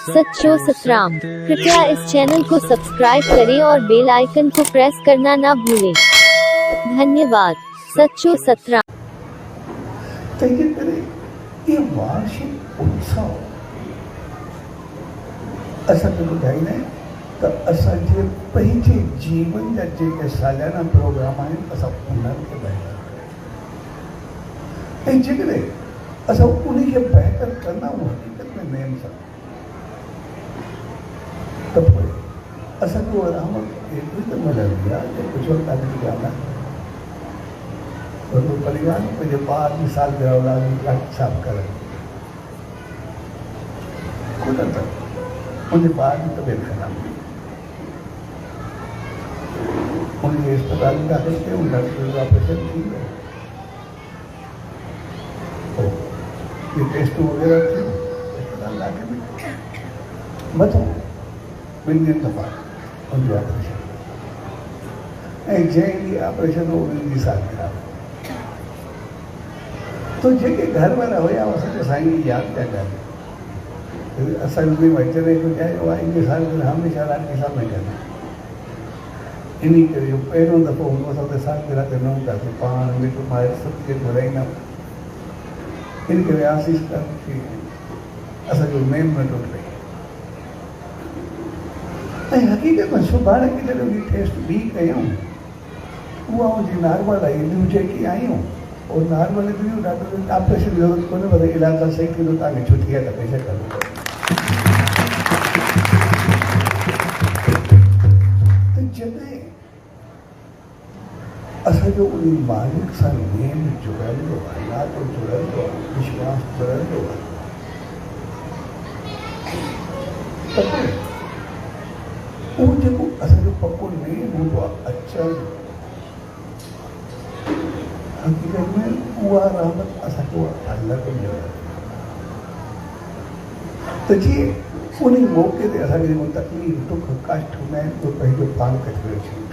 सच्चो सतराम। कृपया इस चैनल को सब्सक्राइब करें और बेल आइकन को प्रेस करना ना भूलें। धन्यवाद। सच्चो सतराम। ये वार्षिक उत्सव असांखे ॿुधाईंदा आहिनि त असांजे पंहिंजे जीवन जा जेके सालियाना प्रोग्राम आहिनि असां उन्हनि खे बहितर ऐं जेकॾहिं असां उन खे बहितर कंदा आहियूं हक़ीक़त में नेम सां त पोइ असांखे उहा रहमत एतिरी त मिलंदी आहे जो कुझु वक़्तु जी ॻाल्हि आहे। वॾो परिवार पंहिंजे ॿार जी सालगिरह औलाद जी साफ़ कनि ख़ुदि त मुंहिंजे ॿार जी तबियत ख़राब हुई, उनखे अस्पताल में दाख़िल कयूं, डॉक्टर जो ऑपरेशन थी वियो, ये टेस्टूं वग़ैरह थियूं, अस्पताल दाख़िल में मथो ॿिनि ॾींहंनि दफ़ा उनजो ऑपरेशन ऐं जंहिं ॾींहुं ऑपरेशन हो उन्हनि जी सालगिरह। तो जेके घर वारा हुया असांखे साईं यादि पिया कनि असांजे अचण जो चयो आहे इन सालगिरह हमेशह राखी सां में कनि इन करे पहिरियों दफ़ो हूंदो असां त सालगिरह ते न हूंदासीं पाण मिट माइट सभु खे घुराईंदा इन करे आसीस कर कि असांजो नेम न टुटे ऐं हक़ीक़त में सुभाणे किथे बि टेस्ट ॿी कयूं उहा हुजे नॉर्मल आहे ॿियूं जेकी आहियूं और नॉर्मल ॿियूं डॉक्टर ऑपरेशन ज़रूरत कोन्हे पर इलाज सही थींदो तव्हांखे छुटी आहे त पैसा करो त जॾहिं असांजो उन मालिक सां नेम जुड़ंदो आहे नातो जुड़ंदो आहे विश्वास जुड़ंदो आहे त उहो जेको असांजो पको नेम हूंदो आहे अचणु हक़ीक़त में उहा रहमत असांखे उहा अलॻि मिलंदी त जीअं उन मौक़े ते असांखे जेको तकलीफ़ दुख कष्ट हूंदा आहिनि उहे पंहिंजो पाण कढी छॾींदा